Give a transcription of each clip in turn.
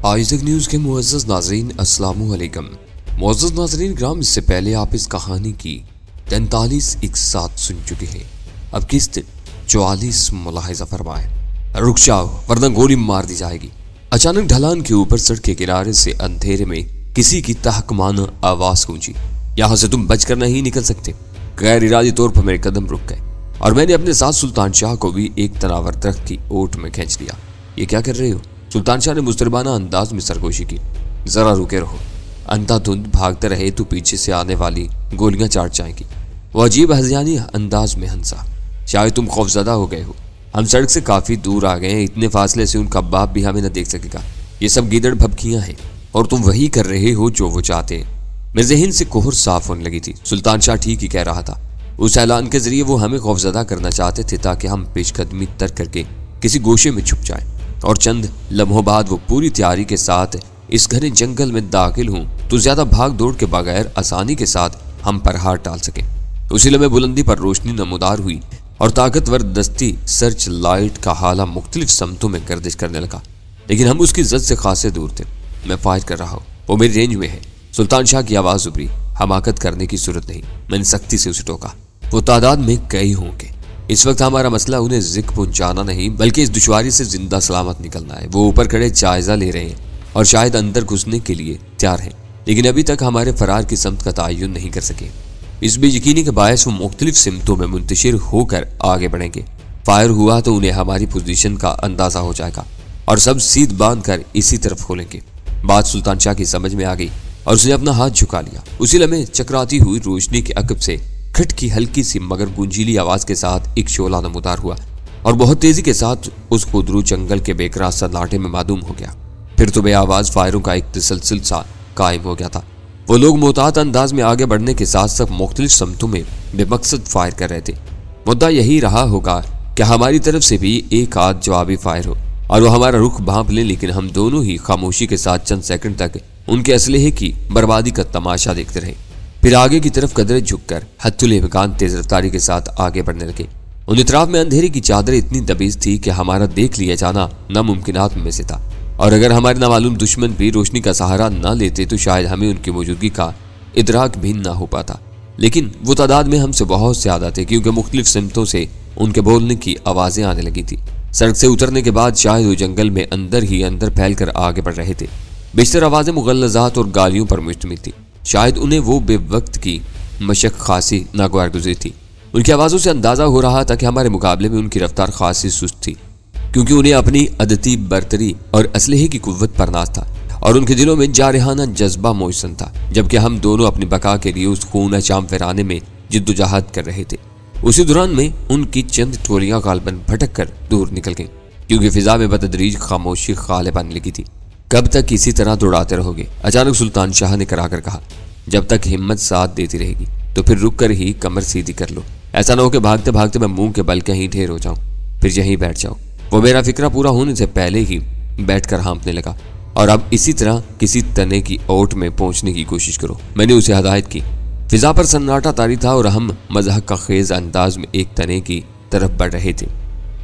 Isaac news के मुअज़्ज़ज़ नाज़रीन अस्सलामु अलैकुम। मुअज़्ज़ज़ नाज़रीन ग्राम, इससे पहले आप इस कहानी की 43 एक साथ सुन चुके हैं। अब किस्त 44 मुलाहिज़ा फरमाएं। रुक जाओ वरना गोली मार दी जाएगी। अचानक ढलान के ऊपर सड़क के किनारे से अंधेरे में किसी की तहकमाना आवाज गूंजी। यहाँ से तुम बचकर नहीं निकल सकते। गैर इरादी तौर पर मेरे कदम रुक गए और मैंने अपने साथ सुल्तान शाह को भी एक तनावर दरख्त की ओट में खींच लिया। ये क्या कर रहे हो? सुल्तान शाह ने मुस्तरबाना अंदाज में सरगोशी की। जरा रुके रहो, अंधाधुंध भागते रहे तो पीछे से आने वाली गोलियां चाट जाएंगी। वो अजीब हज़ियानी अंदाज में हंसा। शायद तुम खौफजदा हो गए हो। हम सड़क से काफी दूर आ गए हैं, इतने फासले से उनका बाप भी हमें न देख सकेगा। ये सब गीदड़ भभकियां हैं और तुम वही कर रहे हो जो वो चाहते हैं। मेरे ज़हन से कोहर साफ होने लगी थी। सुल्तान शाह ठीक ही कह रहा था। उस ऐलान के जरिए वो हमें खौफजदा करना चाहते थे ताकि हम पेशकदमी तर्क करके किसी गोशे में छुप जाएं और चंद लम्हों बाद वो पूरी तैयारी के साथ इस घने जंगल में दाखिल हूं तो ज्यादा भाग दौड़ के बगैर आसानी के साथ हम पर हाथ डाल सके। उसी लम्हे बुलंदी पर रोशनी नमूदार हुई और ताकतवर दस्ती सर्च लाइट का हाला मुख्तलिफ समतों में गर्दिश करने लगा, लेकिन हम उसकी जद से खासे दूर थे। मैं फायर कर रहा हूँ, वो मेरी रेंज में है। सुल्तान शाह की आवाज उभरी। हमाकत करने की जरूरत नहीं, मैंने सख्ती से उसे टोका। वो तादाद में कई होंगे। इस वक्त हमारा मसला उन्हें जिक पहुंचाना नहीं बल्कि इस दुश्वारी से जिंदा सलामत निकलना है। वो ऊपर खड़े जायजा ले रहे हैं और शायद अंदर घुसने के लिए तैयार हैं, लेकिन अभी तक हमारे फरार की समत का तयन नहीं कर सके। इस बेयकीनी के बायस वो मुख्तलिफ सिमतों में मुंतशिर होकर आगे बढ़ेंगे। फायर हुआ तो उन्हें हमारी पोजीशन का अंदाजा हो जाएगा और सब सीध बांध कर इसी तरफ खोलेंगे। बात सुल्तान शाह की समझ में आ गई और उसने अपना हाथ झुका लिया। उसी लम्हे चकराती हुई रोशनी के अकब से खट की हल्की सी मगर गूंजीली आवाज के साथ एक शोला नमूदार हुआ और बहुत तेजी के साथ उस खुदरू जंगल के बेकरार सन्नाटे में मादूम हो गया। फिर तो बेआवाज फायरों का एक तसलसल सा कायम हो गया था। वो लोग मोहतात अंदाज में आगे बढ़ने के साथ साथ मुख्तलिफ समतों में बेमकसद फायर कर रहे थे। मुद्दा यही रहा होगा कि हमारी तरफ से भी एक आध जवाबी फायर हो और वो हमारा रुख भांप ले, लेकिन हम दोनों ही खामोशी के साथ चंद सेकंड तक उनके असलहे की बर्बादी का तमाशा देखते रहे। फिर आगे की तरफ कदरे झुककर हत्तुल इम्कान तेज रफ्तारी के साथ आगे बढ़ने लगे। उन इतराफ में अंधेरे की चादर इतनी दबीज थी कि हमारा देख लिया जाना नामुमकिनात में से था, और अगर हमारे नामालूम दुश्मन भी रोशनी का सहारा न लेते तो शायद हमें उनकी मौजूदगी का इदराक भी न हो पाता। लेकिन वो तादाद में हमसे बहुत ज्यादा थे, क्योंकि मुख्तलिफ सिमतों से उनके बोलने की आवाजें आने लगी थी। सड़क से उतरने के बाद शायद वो जंगल में अंदर ही अंदर फैल कर आगे बढ़ रहे थे। बेशतर आवाजें मुगल्लजात और गालियों पर मुश्तमिल थी। शायद उन्हें वो बेवक्त की मशक खासी नागवार गुजरी थी। उनकी आवाज़ों से अंदाज़ा हो रहा था कि हमारे मुकाबले में उनकी रफ्तार खासी सुस्त थी, क्योंकि उन्हें अपनी अदती बरतरी और असलहे की कुव्वत पर नाज था और उनके दिलों में जारहाना जज्बा मौजूद था, जबकि हम दोनों अपनी बका के लिए उस खून शाम फहराने में जिद्दोजहद कर रहे थे। उसी दौरान में उनकी चंद टोलियां गालबन भटक कर दूर निकल गईं, क्योंकि फिजा में बतदरीज खामोशी गालिब आने लगी थी। कब तक इसी तरह दौड़ाते रहोगे? अचानक सुल्तान शाह ने कराकर कहा। जब तक हिम्मत साथ देती रहेगी तो फिर रुक कर ही कमर सीधी कर लो। ऐसा ना हो कि भागते भागते मैं मुंह के बल कहीं ढेर हो जाऊं, फिर यहीं बैठ जाऊं। वो मेरा फिक्रा पूरा होने से पहले ही बैठकर हाँफने लगा। और अब इसी तरह किसी तने की ओट में पहुंचने की कोशिश करो, मैंने उसे हदायत की। फिजा पर सन्नाटा तारी था और हम मज़हक का खेज अंदाज में एक तने की तरफ बढ़ रहे थे।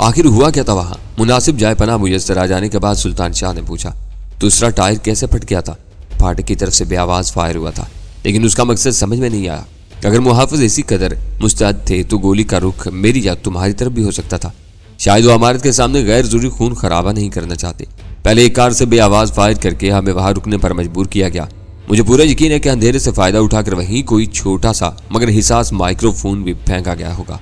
आखिर हुआ क्या था वहां? मुनासिब जाए पना मुयस्सर आ जाने के बाद सुल्तान शाह ने पूछा, दूसरा टायर कैसे फट गया था? फाटक की तरफ से बेआवाज फायर हुआ था, लेकिन उसका मकसद समझ में नहीं आया। अगर मुहाफिज इसी कदर मुस्तैद थे तो गोली का रुख मेरी या तुम्हारी तरफ भी हो सकता था। शायद वो इमारत के सामने गैर जरूरी खून खराबा नहीं करना चाहते। पहले एक कार से बेआवाज फायर करके हमें वहां रुकने पर मजबूर किया गया। मुझे पूरा यकीन है कि अंधेरे से फायदा उठाकर वहीं कोई छोटा सा मगर हिसास माइक्रोफोन भी फेंका गया होगा,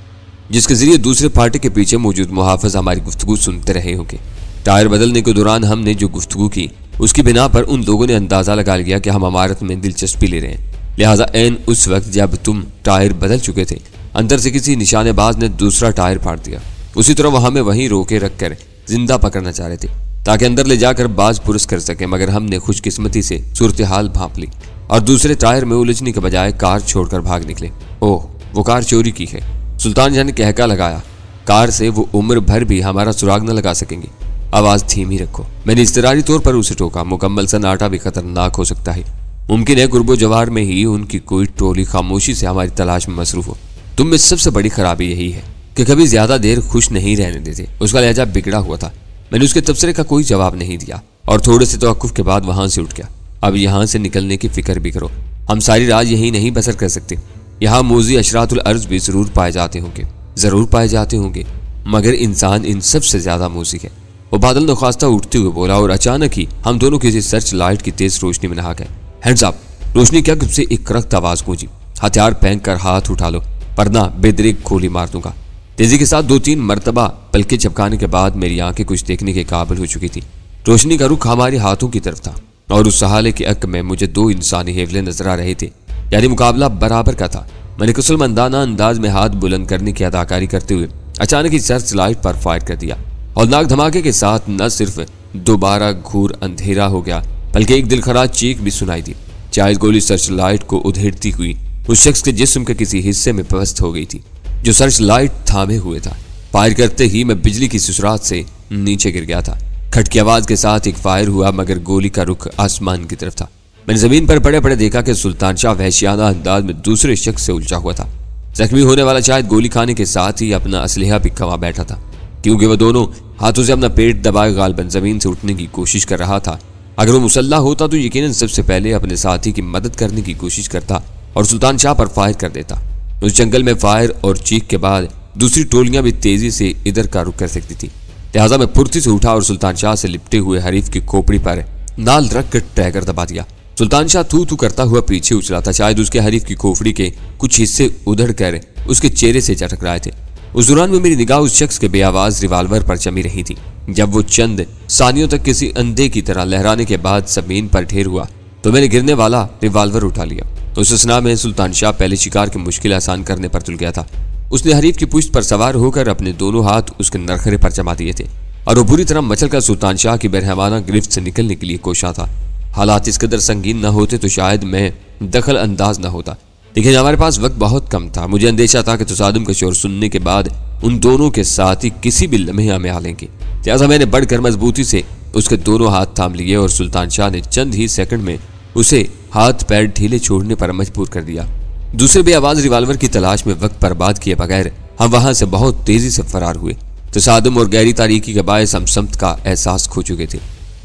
जिसके जरिए दूसरे फाटक के पीछे मौजूद मुहाफिज हमारी गुफ्तगू सुनते रहे होंगे। टायर बदलने के दौरान हमने जो गुफ्तगू की उसकी बिना पर उन लोगों ने अंदाजा लगा लिया कि हम इमारत में दिलचस्पी ले रहे हैं। लिहाजा ऐन उस वक्त जब तुम टायर बदल चुके थे, अंदर से किसी निशानेबाज ने दूसरा टायर फाड़ दिया। उसी तरह वह हमें वहीं रोके रखकर जिंदा पकड़ना चाह रहे थे ताकि अंदर ले जाकर बाज पुरस कर सके, मगर हमने खुशकिस्मती से सूरत हाल भांप ली और दूसरे टायर में उलझने के बजाय कार छोड़कर भाग निकले। ओह, वो कार चोरी की है, सुल्तान शाह ने कहका लगाया। कार से वो उम्र भर भी हमारा सुराग न लगा सकेंगे। आवाज धीमी रखो, मैंने इस्तरारी तौर पर उसे टोका। मुकम्मल सन्नाटा भी खतरनाक हो सकता है। मुमकिन है गुरबो जवार में ही उनकी कोई टोली खामोशी से हमारी तलाश में मसरूफ हो। तुम में सबसे बड़ी खराबी यही है कि कभी ज्यादा देर खुश नहीं रहने देते। उसका लहजा बिगड़ा हुआ था। मैंने उसके तबसरे का कोई जवाब नहीं दिया। और थोड़े से तवक्कुफ के बाद वहां से उठ गया। अब यहाँ से निकलने की फिक्र भी करो, हम सारी रात यहीं नहीं बसर कर सकते। यहाँ मोजी अशरातुल अर्ज भी जरूर पाए जाते होंगे, मगर इंसान इन सबसे ज्यादा मोजी है। वो बादल नख्वास्ता उठते हुए बोला और अचानक ही हम दोनों किसी सर्च लाइट की तेज रोशनी में नहा गए। Hands up! रोशनी क्या से एक करख्त आवाज गूंजी। हथियार फेंक कर हाथ उठा लो वरना बेदरिक गोली मार दूंगा। तेजी के साथ 2-3 मरतबा पलके झपकाने के बाद मेरी आंखें कुछ देखने के काबिल हो चुकी थी। रोशनी का रुख हमारे हाथों की तरफ था और उस सहाले के अक में मुझे 2 इंसानी हेवले नजर आ रहे थे, यानी मुकाबला बराबर का था। मैंने कुसलमंदाना अंदाज में हाथ बुलंद करने की अदाकारी करते हुए अचानक ही सर्च लाइट पर फायर कर दिया। हौलनाक धमाके के साथ न सिर्फ दोबारा घूर अंधेरा हो गया बल्कि एक दिलखराज चीख भी सुनाई दी। शायद गोली सर्च लाइट को उधेड़ती हुई उस शख्स के जिस्म के किसी हिस्से में पस्त हो गई थी जो सर्च लाइट थामे हुए था। फायर करते ही मैं बिजली की सुसरात से नीचे गिर गया था। खट की आवाज के साथ एक फायर हुआ मगर गोली का रुख आसमान की तरफ था। मैंने जमीन पर पड़े पड़े देखा कि सुल्तान शाह वहशियाना अंदाज में दूसरे शख्स से उलझा हुआ था। जख्मी होने वाला शायद गोली खाने के साथ ही अपना असलहा भी गंवा बैठा था, क्योंकि वह दोनों हाथों से अपना पेट दबाए गालबन जमीन से उठने की कोशिश कर रहा था। अगर वो मुसल्ला होता तो यकीनन सबसे पहले अपने साथी की मदद करने की कोशिश करता और सुल्तान शाह पर फायर कर देता। उस जंगल में फायर और चीख के बाद दूसरी टोलियां भी तेजी से इधर का रुख कर सकती थी। लिहाजा मैं फुर्ती से उठा और सुल्तान शाह से लिपटे हुए हरीफ की खोपड़ी पर नाल रख कर टैगर दबा दिया। सुल्तान शाह थू थू करता हुआ पीछे उछला था। शायद उसके हरीफ की खोपड़ी के कुछ हिस्से उधड़ कर उसके चेहरे से जा टकराए थे। उस दौरान में मेरी निगाह उस शख्स के बेआवाज रिवाल्वर पर जमी रही थी। जब वो चंद सानियों तक किसी अंधे की तरह लहराने के बाद जमीन पर ढेर हुआ तो मैंने गिरने वाला रिवाल्वर उठा लिया। उस असना में सुल्तान शाह पहले शिकार की मुश्किल आसान करने पर तुल गया था। उसने हरीफ की पुश्त पर सवार होकर अपने दोनों हाथ उसके नरखरे पर जमा दिए थे और वो बुरी तरह मचलकर सुल्तान शाह की बेरहमाना गिरफ्त से निकलने के लिए कोशा था। हालात इस कदर संगीन न होते तो शायद मैं दखल अंदाज न होता, लेकिन हमारे पास वक्त बहुत कम था। मुझे अंदेशा था कि तसादुम का शोर सुनने के बाद उन दोनों के साथ ही किसी भी लम्हे हमें आ लेंगे। लिहाजा मैंने बढ़कर मजबूती से उसके दोनों हाथ थाम लिए और सुल्तान शाह ने चंद ही सेकंड में उसे हाथ पैर ढीले छोड़ने पर मजबूर कर दिया। दूसरे बेआवाज रिवाल्वर की तलाश में वक्त बर्बाद किए बगैर हम वहां से बहुत तेजी से फरार हुए। तसादुम और गहरी तारीकी के बायस हम समत का एहसास खो चुके थे।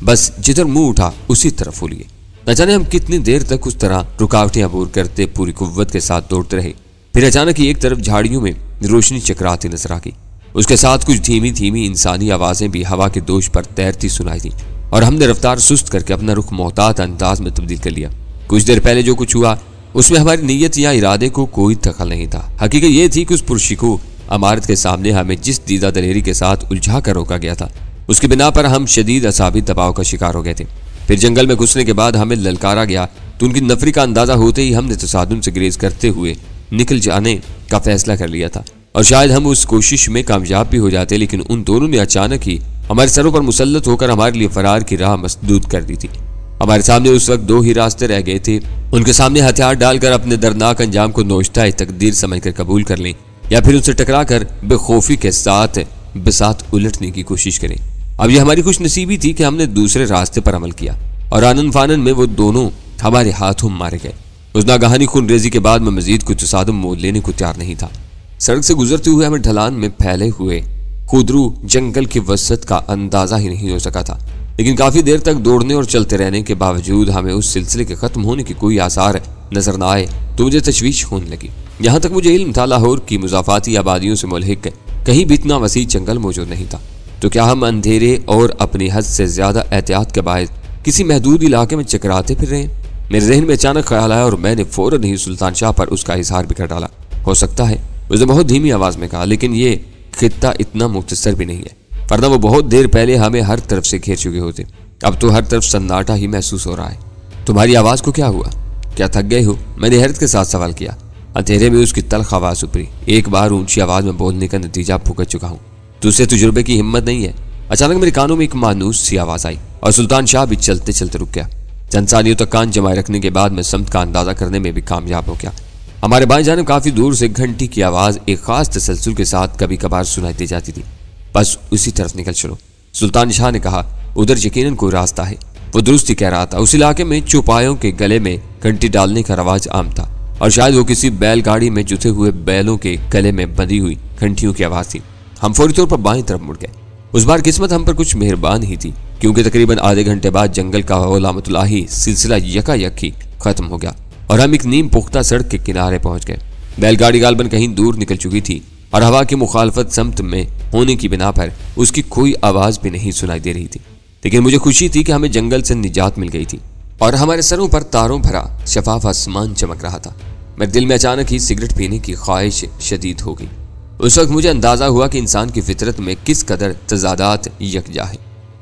बस जिधर मुंह उठा उसी तरफ हो लिए। न जाने हम कितनी देर तक उस तरह रुकावटें अबूर करते पूरी कुव्वत के साथ दौड़ते रहे। फिर अचानक ही एक तरफ झाड़ियों में रोशनी चकराती नजर आ गई। उसके साथ कुछ धीमी धीमी इंसानी आवाजें भी हवा के दोष पर तैरती सुनाई दी और हमने रफ्तार सुस्त करके अपना रुख मोहतात अंदाज में तब्दील कर लिया। कुछ देर पहले जो कुछ हुआ उसमें हमारी नीयत या इरादे को कोई दखल नहीं था। हकीकत यह थी कि उस पुरशिकू अमारत के सामने हमें जिस दीदा दलेरी के साथ उलझा कर रोका गया था उसकी बिना पर हम शदीद असाबी दबाव का शिकार हो गए थे। फिर जंगल में घुसने के बाद हमें ललकारा गया तो उनकी नफरी का अंदाजा होते ही हमने तसादुम से ग्रेज करते हुए निकल जाने का फैसला कर लिया था और शायद हम उस कोशिश में कामयाब भी हो जाते, लेकिन उन दोनों ने अचानक ही हमारे सरों पर मुसल्लत होकर हमारे लिए फरार की राह मसदूद कर दी थी। हमारे सामने उस वक्त 2 ही रास्ते रह गए थे। उनके सामने हथियार डालकर अपने दर्दनाक अंजाम को नोश्ता तकदीर समझकर कबूल कर लें या फिर उनसे टकराकर बेखौफी के साथ बिसात उलटने की कोशिश करें। अब यह हमारी खुशनसीबी थी कि हमने दूसरे रास्ते पर अमल किया और आनन फानन में वो दोनों हमारे हाथों मारे गए। उस नागहानी खूनरेजी के बाद मैं मजीद कुछ तसादुम मोल लेने को तैयार नहीं था। सड़क से गुजरते हुए हमें ढलान में फैले हुए खुदरू जंगल की वसत का अंदाजा ही नहीं हो सका था, लेकिन काफी देर तक दौड़ने और चलते रहने के बावजूद हमें उस सिलसिले के खत्म होने की कोई आसार नजर न आए तो मुझे तशवीश होने लगी। यहाँ तक मुझे इल्म था लाहौर की मुजाफाती आबादियों से मुल्हिक कहीं भी इतना वसी जंगल मौजूद नहीं था, तो क्या हम अंधेरे और अपनी हद से ज्यादा एहतियात के बायस किसी महदूद इलाके में चकराते फिर रहे हैं? मेरे जहन में अचानक ख्याल आया और मैंने फौरन ही सुल्तान शाह पर उसका इजहार भी कर डाला। हो सकता है उसने बहुत धीमी आवाज में कहा, लेकिन ये खित्ता इतना मुख्तसर भी नहीं है, वरना वो बहुत देर पहले हमें हर तरफ से घेर चुके होते। अब तो हर तरफ सन्नाटा ही महसूस हो रहा है। तुम्हारी आवाज को क्या हुआ? क्या थक गए हो? मैंने हैरत के साथ सवाल किया। अंधेरे में उसकी तल्ख आवाज उभरी। एक बार ऊंची आवाज में बोलने का नतीजा भुगत चुका हूँ, दूसरे तजुर्बे की हिम्मत नहीं है। अचानक मेरे कानों में एक मानूस सी आवाज आई और सुल्तान शाह भी चलते चलते रुक गया। चंद सानियों तक कान जमाए रखने के बाद मैं समत का अंदाजा करने में भी कामयाब हो गया। हमारे बाएं जानिब काफी दूर से घंटी की आवाज एक खास तसलसल के साथ कभी कभार सुनाई दी जाती थी। बस उसी तरफ निकल चलो, सुल्तान शाह ने कहा। उधर यकीनन कोई रास्ता है। वो दुरुस्त ही कह रहा था। उस इलाके में चौपायों के गले में घंटी डालने का रवाज आम था और शायद वो किसी बैलगाड़ी में जुते हुए बैलों के गले में बंधी हुई घंटियों की आवाज थी। हम फौरी तौर पर बाएं तरफ मुड़ गए। उस बार किस्मत हम पर कुछ मेहरबान ही थी, क्योंकि तकरीबन आधे घंटे बाद जंगल का गुलामतुल्लाही सिलसिला यकायक ही खत्म हो गया और हम एक नीम पुख्ता सड़क के किनारे पहुंच गए। बैलगाड़ी गालबन कहीं दूर निकल चुकी थी और हवा की मुखालफत समत में होने की बिना पर उसकी कोई आवाज भी नहीं सुनाई दे रही थी। लेकिन मुझे खुशी थी कि हमें जंगल से निजात मिल गई थी और हमारे सरों पर तारों भरा शफाफ आसमान चमक रहा था। मेरे दिल में अचानक ही सिगरेट पीने की ख्वाहिश शदीद हो गई। उस वक्त मुझे अंदाजा हुआ कि इंसान की फितरत में किस कदर तजादात यकजा है।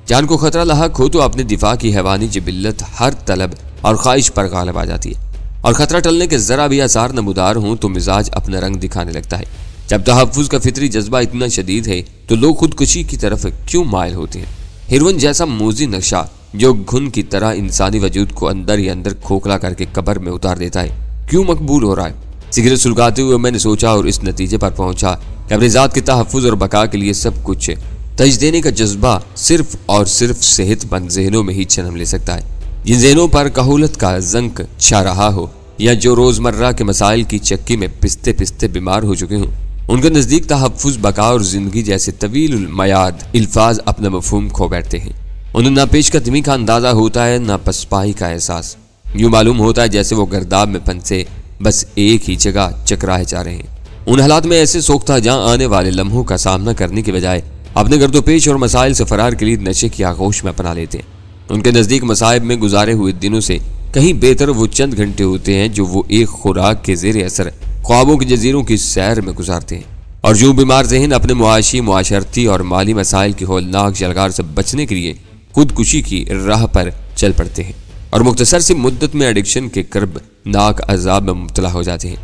जान को खतरा लाहक हो तो अपने दिफा की हैवानी जिबिल्लत हर तलब और ख्वाहिश पर गालिब आ जाती है, और खतरा टलने के जरा भी आसार नमूदार हों तो मिजाज अपना रंग दिखाने लगता है। जब तहफ़्फ़ुज़ का फितरी जज्बा इतना शदीद है तो लोग खुदकुशी की तरफ क्यों मायल होते हैं। हिरवन जैसा मोजी नक्शा जो घुन की तरह इंसानी वजूद को अंदर ही अंदर खोखला करके कब्र में उतार देता है, क्यों मकबूल हो रहा है। सिगरेट सुलगाते हुए मैंने सोचा और इस नतीजे पर पहुंचा कि अपनी ज़ात के तहफ़्फ़ुज़ और बका के लिए सब कुछ तज देने का जज्बा सिर्फ और सिर्फ सेहतमंद ज़हनों में ही जन्म ले सकता है। जिन ज़हनों पर कहूलत का जंक छा रहा हो या जो रोज़मर्रा के मसाइल की चक्की में पिसते पिसते बीमार हो चुके हों, उनके नज़दीक तहफ़्फ़ुज़, बका और ज़िंदगी जैसे तवील मयाद अल्फाज अपना मफ़हूम खो बैठते हैं। उन्हें ना पेशकदमी का अंदाज़ा होता है ना पसपाही का एहसास। यूँ मालूम होता है जैसे वो गर्दाब में फंसे बस एक ही जगह चकराए जा रहे हैं। उन हालात में ऐसे सोख्ता जहाँ आने वाले लम्हों का सामना करने के बजाय अपने गर्दोपेश और मसाइल से फरार के लिए नशे की आगोश में अपना लेते हैं। उनके नज़दीक मसाइब में गुजारे हुए दिनों से कहीं बेहतर वो चंद घंटे होते हैं जो वो एक खुराक के ज़ेर असर ख्वाबों के जजीरों की सैर में गुजारते हैं, और जो बीमार जहन अपने मुआशी, मुआशरती और माली मसाइल की होलनाक जलगार से बचने के लिए खुदकुशी की राह पर चल पड़ते हैं और मुख्तसर सी मुद्दत में एडिक्शन के कर्बनाक अजाब में मुब्तला हो जाते हैं।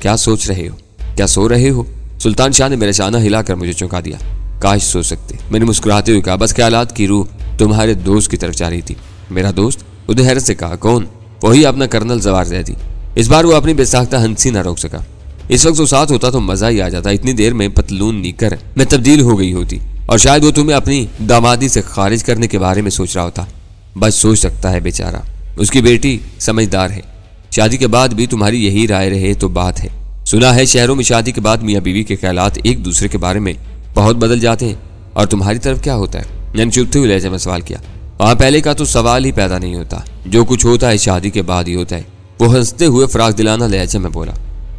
क्या सोच रहे हो, क्या सो रहे हो? सुल्तान शाह ने मेरा शाना हिलाकर मुझे चौंका दिया। काश सो सकते, मैंने मुस्कुराते हुए कहा। बस ख्यालात की रूह तुम्हारे दोस्त की तरफ जा रही थी। मेरा दोस्त? उसने हैरत से कहा। कौन? वही अपना कर्नल जवार जैदी। इस बार वो अपनी बेसाख्ता हंसी ना रोक सका। इस वक्त वो साथ होता तो मजा ही आ जाता। इतनी देर में पतलून नीकर में तब्दील हो गई होती और शायद वो तुम्हें अपनी दामादी से खारिज करने के बारे में सोच रहा होता। बस सोच सकता है बेचारा, उसकी बेटी समझदार है। शादी के बाद भी तुम्हारी यही राय रहे तो बात है। सुना है शहरों में शादी के बाद मियाँ बीवी के ख्यालात एक दूसरे के बारे में बहुत बदल जाते हैं। और तुम्हारी तरफ क्या होता है? मैंने चुपते हुए लहजे में सवाल किया। वहाँ पहले का तो सवाल ही पैदा नहीं होता, जो कुछ होता है शादी के बाद ही होता है। वो हंसते हुए फराक दिलाना लहजे में बोला।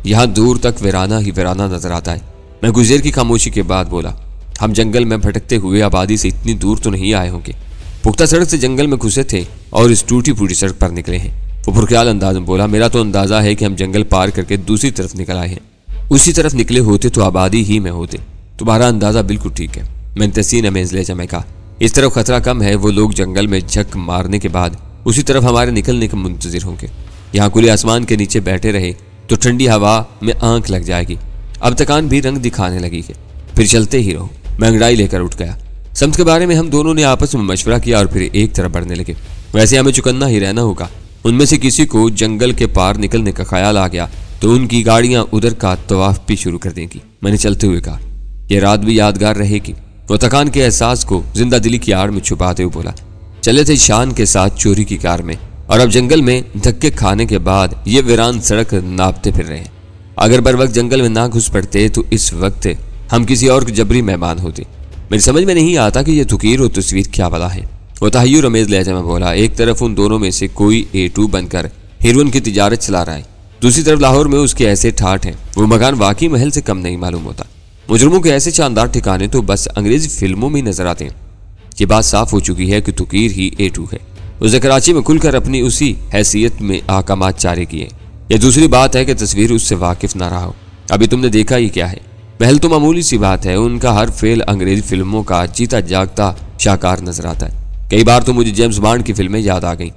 यहाँ दूर तक वीराना ही वीराना नजर आता है। मैं कुछ देर की खामोशी के बाद बोला। हम जंगल में भटकते हुए आबादी से इतनी दूर तो नहीं आए होंगे। पुख्ता सड़क से जंगल में घुसे थे और इस टूटी फूटी सड़क पर निकले हैं। वो पुरख्याल अंदाज में बोला। मेरा तो अंदाजा है कि हम जंगल पार करके दूसरी तरफ निकल आए हैं। उसी तरफ निकले होते तो आबादी ही में होते। तुम्हारा अंदाजा बिल्कुल ठीक है, मैंने तहसीन अमेज लहजा में कहा। इस तरफ खतरा कम है। वो लोग जंगल में झक मारने के बाद उसी तरफ हमारे निकलने के मुंतजिर होंगे। यहाँ खुले आसमान के नीचे बैठे रहे तो ठंडी हवा में आंख लग जाएगी। अब तकान भी रंग दिखाने लगी है। फिर चलते ही रहो। मैं अंगड़ाई लेकर उठ गया। समत के बारे में हम दोनों ने आपस में मशवरा किया और फिर एक तरफ बढ़ने लगे। वैसे हमें चुकन्ना ही रहना होगा। उनमें से किसी को जंगल के पार निकलने का ख्याल आ गया तो उनकी गाड़ियां उधर का तवाफ भी शुरू कर देंगी। मैंने चलते हुए कहा। यह रात भी यादगार रहेगी। वो थकान के एहसास को जिंदा दिली की आड़ में छुपाते हुए बोला। चले थे शान के साथ चोरी की कार में और अब जंगल में धक्के खाने के बाद ये वीरान सड़क नापते फिर रहे हैं। अगर बर वक्त जंगल में ना घुस पड़ते तो इस वक्त हम किसी और के जबरी मेहमान होते। मेरी समझ में नहीं आता कि यह तकीर और तस्वीर क्या भला है। वो तहय्युर अमेज लहजे में बोला। एक तरफ उन दोनों में से कोई A2 बनकर हेरोइन की तिजारत चला रहा है, दूसरी तरफ लाहौर में उसके ऐसे ठाठ हैं वो मकान वाकई महल से कम नहीं मालूम होता। मुजरमों के ऐसे शानदार ठिकाने तो बस अंग्रेजी फिल्मों में ही नजर आते हैं। ये बात साफ हो चुकी है कि तकीर ही A2 है। उसने कराची में खुलकर अपनी उसी हैसियत में अहकामात जारी किए। यह दूसरी बात है कि तस्वीर उससे वाकिफ ना रहा हो। अभी तुमने देखा ही क्या है। महल तो मामूली सी बात है। उनका हर फेल अंग्रेजी फिल्मों का जीता जागता शाहकार नजर आता है। कई बार तो मुझे जेम्स बॉन्ड की फिल्में याद आ गई।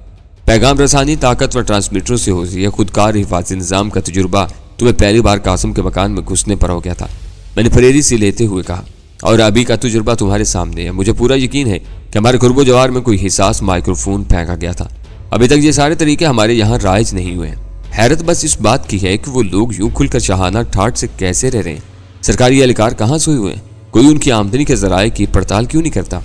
पैगाम रसानी ताकतवर ट्रांसमीटरों से होती है। खुदकार हिफाजती निज़ाम का तजुर्बा तुम्हें पहली बार कासिम के मकान में घुसने पर हो गया था, मैंने फरेरी से लेते हुए कहा। और अभी का तजुर्बा तुम्हारे सामने है। मुझे पूरा यकीन है कि हमारे खुरबो जवार में कोई हिसास माइक्रोफोन फेंका गया था। अभी तक ये सारे तरीके हमारे यहाँ राइज नहीं हुए हैं। हैरत बस इस बात की है कि वो लोग यूं खुलकर शाहाना ठाठ से कैसे रह रहे हैं। सरकारी एहलकार कहाँ सोए हुए हैं? कोई उनकी आमदनी के जराए की पड़ताल क्यों नहीं करता?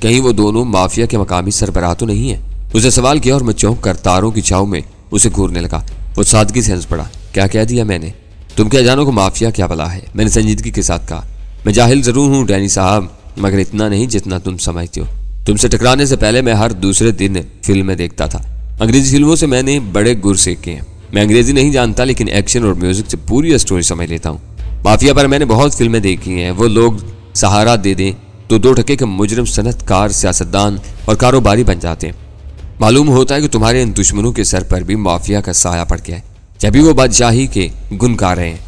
कहीं वो दोनों माफिया के मकामी सरबराह तो नहीं है? उसे सवाल किया और मैं चौंक कर तारों की छाव में उसे घूरने लगा। वो सादगी से हंस पड़ा। क्या कह दिया मैंने? तुम क्या जानो को माफिया क्या भला है? मैंने संजीदगी के साथ कहा। मैं जाहिल जरूर हूँ डैनी साहब, मगर इतना नहीं जितना तुम समझते हो। तुमसे टकराने से पहले मैं हर दूसरे दिन फिल्में देखता था। अंग्रेजी फिल्मों से मैंने बड़े गुर सीखे हैं। मैं अंग्रेजी नहीं जानता लेकिन एक्शन और म्यूजिक से पूरी स्टोरी समझ लेता हूँ। माफिया पर मैंने बहुत फिल्में देखी हैं। वो लोग सहारा दे दें तो 2 टके के मुजरिम सनतकार, सियासतदान और कारोबारी बन जाते हैं। मालूम होता है कि तुम्हारे इन दुश्मनों के सर पर भी माफिया का साया पड़ गया है, जब भी वो बादशाही के गुन गा रहे हैं।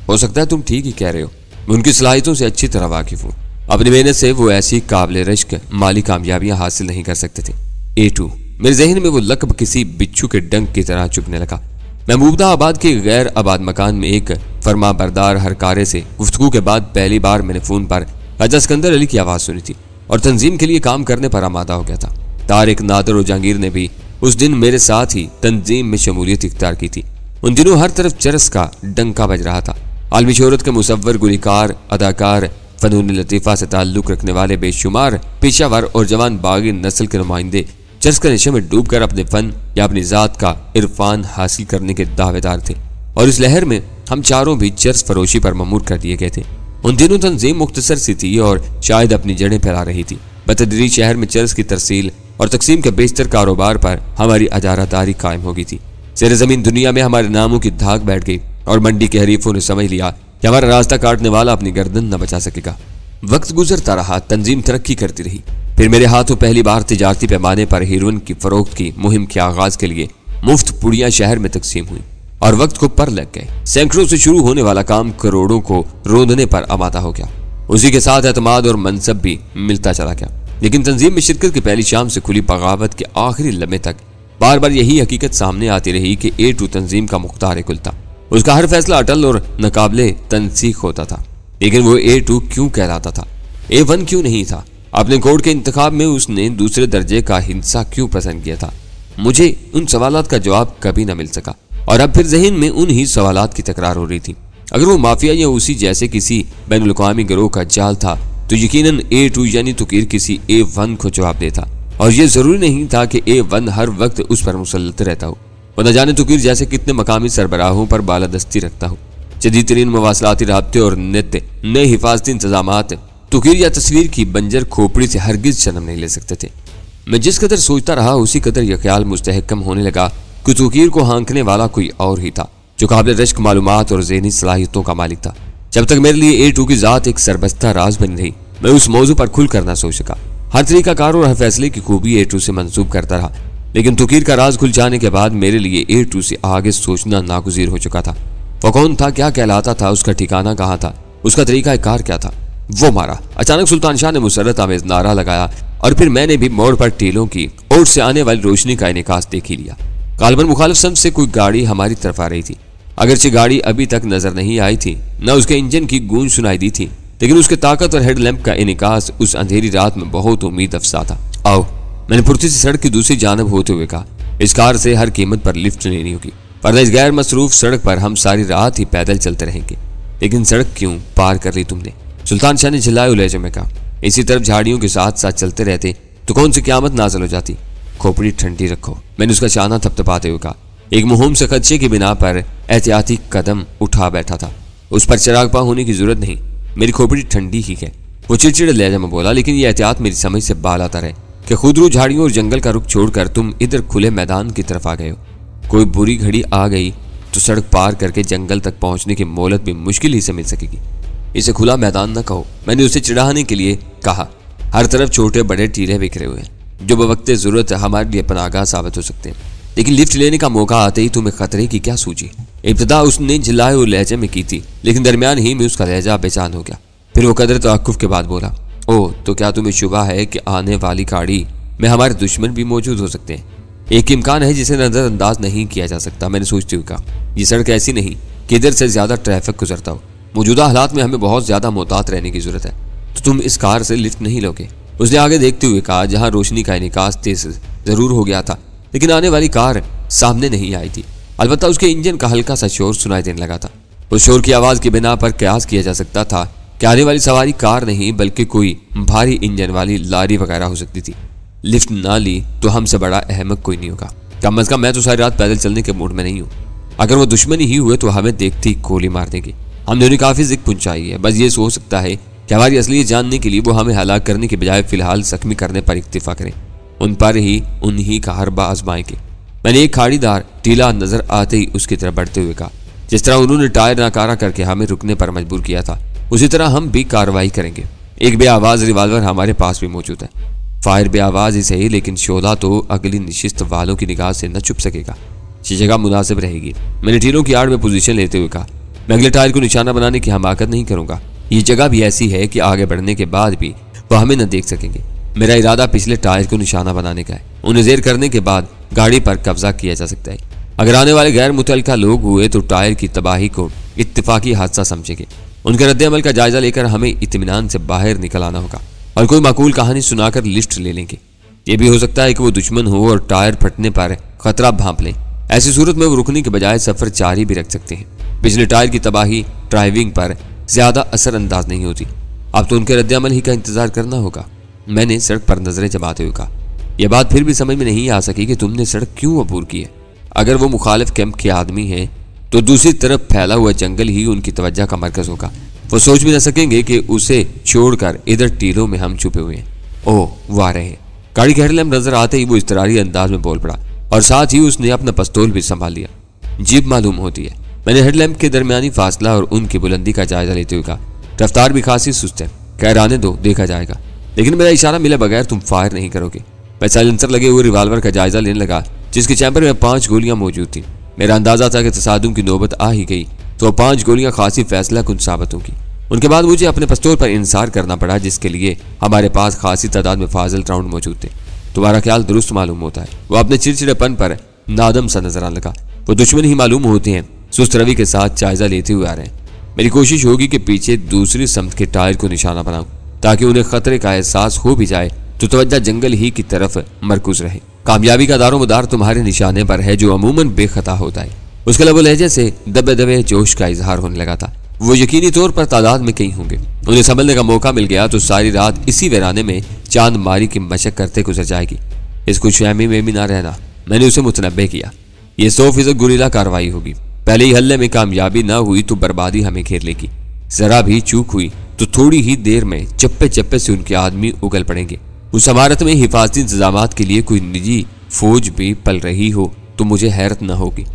हो सकता है तुम ठीक ही कह रहे हो। मैं उनकी सलाहियतों से अच्छी तरह वाकिफ हूँ। अपनी मेहनत से वो ऐसी काबिल रश्क माली कामयाबियां हासिल नहीं कर सकते थे। A2 मेरे जहन में वो लक़ब किसी बिच्छू के डंक की तरह चुभने लगा। महमूदाबाद के गैर आबाद मकान में एक फरमा बरदार हरकारे से गुफ्तगू के बाद पहली बार मैंने फोन पर राजा सिकंदर अली की आवाज़ सुनी थी और तंजीम के लिए काम करने पर आमादा हो गया था। तारिक, नादर और जहांगीर ने भी उस दिन मेरे साथ ही तंजीम में शमूलियत इख्तियार की थी। उन दिनों हर तरफ चरस का डंका बज रहा था। आलमी शोहरत के मुसव्वर, गुलकार, अदाकार, फनून लतीफ़ा से ताल्लुक़ रखने वाले बेशुमार पेशावर और जवान बागी नस्ल के नुमाइंदे चर्च के नशे में डूबकर अपने फन या अपनी ज़ात का इरफान हासिल करने के दावेदार थे और इस लहर में हम चारों भी चर्च फरोशी पर ममूर कर दिए गए थे। उन दिनों तंजीम मुख्तसर सी थी और शायद अपनी जड़ें फैला रही थी। बतदरीज शहर में चर्च की तरसील और तकसीम के बेशतर कारोबार पर हमारी अजारादारी कायम हो गई थी। ज़ेर ज़मीन दुनिया में हमारे नामों की धाक बैठ गई और मंडी के हरीफों ने समझ लिया कि हमारा रास्ता काटने वाला अपनी गर्दन न बचा सकेगा। वक्त गुजरता रहा, तंजीम तरक्की करती रही। फिर मेरे हाथों पहली बार तिजारती पैमाने पर हीरोइन की फरोख्त की मुहिम के आगाज के लिए मुफ्त पुड़ियां शहर में तकसीम हुई और वक्त को पर लग गए। सैकड़ों से शुरू होने वाला काम करोड़ों को रोंदने पर आमादा हो गया। उसी के साथ एतमाद और मनसब भी मिलता चला गया। लेकिन तंजीम में शिरकत की पहली शाम से खुली बगावत के आखिरी लम्हे तक बार बार यही हकीकत सामने आती रही कि A2 तंजीम का मुख्तार कुल था। उसका हर फैसला अटल और नाकाबिले तनसीख होता था। लेकिन वो A2 क्यों कहलाता था? A1 क्यों नहीं था? अपने कोड के इंतखाब में उसने दूसरे दर्जे का हिंसा क्यों पसंद किया था? मुझे उन सवालात का जवाब कभी न मिल सका और अब फिर जहन में उन ही सवालात की तकरार हो रही थी। अगर वो माफिया या उसी जैसे किसी बैनुल अक़वामी गिरोह का जाल था तो यकीनन A2 यानी तुकीर किसी A1 को जवाब देता और ये जरूरी नहीं था कि A1 हर वक्त उस पर मुसल्लत रहता हो। वो न जाने तुकीर जैसे कितने मकामी सरबराहों पर बालादस्ती रखता हो। जदीद तरीन मवासलाती राब्ते और नित्य नए हिफाजती इंतजामात तुकीर या तस्वीर की बंजर खोपड़ी से हरगिज जन्म नहीं ले सकते थे। मैं जिस कदर सोचता रहा उसी कदर यह ख्याल मुस्तहकम होने लगा कि तुकीर को हाँकने वाला कोई और ही था जो काबिल रश्क मालूमात और ज़हनी सलाहियतों का मालिक था। जब तक मेरे लिए A2 की ज़ात एक सरबस्ता राज बनी रही मैं उस मौजू पर खुल कर ना सोच सका। हर तरीकाकार और हर फैसले की खूबी A2 से मंसूब करता रहा। लेकिन तुकीर का राज खुल जाने के बाद मेरे लिए A2 से आगे सोचना नागुज़ीर हो चुका था। वो कौन था, क्या कहलाता था, उसका ठिकाना कहाँ था, उसका तरीका कार क्या था? वो मारा। अचानक सुल्तान शाह ने मुसर्रत आमेज नारा लगाया और फिर मैंने भी मोड़ पर टीलों की ओर से आने वाली रोशनी का इनेकास देख ही लिया। गालबन मुखालिफ सम से कोई गाड़ी हमारी तरफ आ रही थी। अगरचे गाड़ी अभी तक नजर नहीं आई थी, न उसके इंजन की गूंज सुनाई दी थी, लेकिन उसके ताकत और हेडलैम्प का इनेकास उस अंधेरी रात में बहुत उम्मीद अफसा था। आओ, मैंने फुर्ती से सड़क की दूसरी जानब होते हुए कहा, इस कार से हर कीमत पर लिफ्ट लेनी होगी, वरना इस गैर मसरूफ सड़क पर हम सारी रात ही पैदल चलते रहेंगे। लेकिन सड़क क्यों पार कर ली तुमने? सुल्तान शाह ने चिल्लाए लहजे में कहा। इसी तरफ झाड़ियों के साथ साथ चलते रहते तो कौन सी क़यामत नाज़िल हो जाती। खोपड़ी ठंडी रखो, मैंने उसका चाना थपथपाते हुए कहा। एक मुहिम से खदशे की बिना पर एहतियाती कदम उठा बैठा था। उस पर चिरागपा होने की जरूरत नहीं, मेरी खोपड़ी ठंडी ही है। वो चिड़चिड़े लहजे में बोला, लेकिन यह एहतियात मेरी समझ से बाल आता रहे कि खुदरू झाड़ियों और जंगल का रुख छोड़कर तुम इधर खुले मैदान की तरफ आ गए हो। कोई बुरी घड़ी आ गई तो सड़क पार करके जंगल तक पहुंचने की मोहलत भी मुश्किल ही से मिल सकेगी। इसे खुला मैदान न कहो, मैंने उसे चिढ़ाने के लिए कहा। हर तरफ छोटे बड़े टीले बिखरे हुए हैं जो बवक्ते जरूरत हमारे लिए पनागाह साबित हो सकते हैं। लेकिन लिफ्ट लेने का मौका आते ही तुम्हें खतरे की क्या सूझी? इब्तिदा उसने झिल्लाए हुए लहजे में की थी, लेकिन दरमियान ही में उसका लहजा बेचान हो गया। फिर वो कदर तवक्कुफ के बाद बोला, ओह, तो क्या तुम्हें शुबा है कि आने वाली गाड़ी में हमारे दुश्मन भी मौजूद हो सकते हैं? एक इम्कान है जिसे नजरअंदाज नहीं किया जा सकता, मैंने सोचते हुए कहा। ये सड़क ऐसी नहीं कि इधर से ज्यादा ट्रैफिक गुजरता हो। मौजूदा हालात में हमें बहुत ज्यादा मोहतात रहने की जरूरत है, तो तुम इस कार से लिफ्ट नहीं लोगे। उसने आगे देखते हुए कहा, जहां रोशनी का इनिकास तेज जरूर हो गया था, लेकिन आने वाली कार सामने नहीं आई थी। अलबत्ता उसके इंजन का हल्का सा शोर सुनाई देने लगा था। उस शोर की आवाज की बिना पर कयास किया जा सकता था कि आने वाली सवारी कार नहीं बल्कि कोई भारी इंजन वाली लारी वगैरह हो सकती थी। लिफ्ट ना ली तो हमसे बड़ा अहमक कोई नहीं होगा। कम अज कम मैं तो सारी रात पैदल चलने के मूड में नहीं हूँ। अगर वो दुश्मनी ही हुए तो हमें देखती गोली मार देंगे। हमने उन्हें काफी जिक पहुंचाई है, बस ये सोच सकता है कि हमारी असलियत जानने के लिए वो हमें हलाक करने के बजाय फिलहाल जख्मी करने पर इक्तिफा करें, उन पर ही उन्हीं का हर बाज आजमाएंगे। मैंने एक खाड़ीदार टीला नजर आते ही उसकी तरफ बढ़ते हुए कहा, जिस तरह उन्होंने टायर नाकारा करके हमें रुकने पर मजबूर किया था, उसी तरह हम भी कार्रवाई करेंगे। एक बेआवाज रिवाल्वर हमारे पास भी मौजूद है। फायर बेआवाज ही सही, लेकिन शोला तो अगली नशिस्त वालों की निगाह से न छुप सकेगा। ये जगह मुनासिब रहेगी। मैंने टीलों की आड़ में पोजीशन लेते हुए कहा, मैं अगले टायर को निशाना बनाने की हमाकत नहीं करूंगा। ये जगह भी ऐसी है कि आगे बढ़ने के बाद भी वह हमें न देख सकेंगे। मेरा इरादा पिछले टायर को निशाना बनाने का है। उन्हें जेर करने के बाद गाड़ी पर कब्जा किया जा सकता है। अगर आने वाले गैर मुतल्लिका लोग हुए तो टायर की तबाही को इत्तेफाकी हादसा समझेंगे। उनके रद्द-ए-अमल का जायजा लेकर हमें इत्मीनान से बाहर निकल आना होगा और कोई माकूल कहानी सुनाकर लिस्ट ले लेंगे। ये भी हो सकता है कि वो दुश्मन हो और टायर फटने पर खतरा भांप लें। ऐसी सूरत में वो रुकने के बजाय सफर जारी भी रख सकते हैं। पिछले टायर की तबाही ड्राइविंग पर ज्यादा असरअंदाज नहीं होती। अब तो उनके रद्द-ए-अमल ही का इंतजार करना होगा। मैंने सड़क पर नजरें जमाते हुए कहा, यह बात फिर भी समझ में नहीं आ सकी कि तुमने सड़क क्यों अबूर की है। अगर वो मुखालिफ कैंप के आदमी हैं तो दूसरी तरफ फैला हुआ जंगल ही उनकी तवज्जो का मरकज होगा। वो सोच भी न सकेंगे कि उसे छोड़कर इधर टीलों में हम छुपे हुए हैं। ओह, वो आ रहे हैं। गाड़ी के हेडलैम्प नजर आते ही वो इस्तरारी अंदाज में बोल पड़ा और साथ ही उसने अपना पिस्तौल भी संभाल लिया। जीप मालूम होती है। मैंने हेडलैम्प के दरमियानी फासला और उनकी बुलंदी का जायजा लेते हुए कहा, रफ्तार भी खासी सुस्त है। खैर आने दो, देखा जाएगा, लेकिन मेरा इशारा मिले बगैर तुम फायर नहीं करोगे। मैं साइलेंसर लगे हुए रिवाल्वर का जायजा लेने लगा जिसके चैम्बर में 5 गोलियां मौजूद थी। मेरा अंदाजा था कि तसादुम की नौबत आ ही गई तो 5 गोलियां खासी फैसला कुन साबित होंगी। उनके बाद मुझे अपने पिस्तौल पर इंसार करना पड़ा, जिसके लिए हमारे पास खासी तादाद में फाजिल राउंड मौजूद थे। तुम्हारा ख्याल दुरुस्त मालूम होता है। वो अपने चिड़चिड़ेपन पर नादम सा नजर आने लगा। वो दुश्मन ही मालूम होते हैं। सुस्त रवि के साथ जायजा लेते हुए आ रहे हैं। मेरी कोशिश होगी कि पीछे दूसरी समत के टायर को निशाना बनाऊं ताकि उन्हें खतरे का एहसास हो भी जाए तो तवज्जो जंगल ही की तरफ मरकूज रहे। कामयाबी का दारोमदार तुम्हारे निशाने पर है, जो अमूमन बेखता होता है। उसके लबो लहजे से दबे दबे जोश का इजहार होने लगा था। वो यकीनी तौर पर तादाद में कई होंगे। उन्हें संभलने का मौका मिल गया तो सारी रात इसी वीराने में चांद मारी की मशक करते गुजर जाएगी। इस खुशफहमी में भी ना रहना। मैंने उसे मुतनब्बे किया, ये 100% गुरीला कार्रवाई होगी। पहले ही हल्ले में कामयाबी ना हुई तो बर्बादी हमें घेर लेगी। जरा भी चूक हुई तो थोड़ी ही देर में चप्पे चप्पे से उनके आदमी उगल पड़ेंगे। उस इमारत में हिफाजती इंतजामात के लिए कोई निजी फौज भी पल रही हो तो मुझे हैरत न होगी।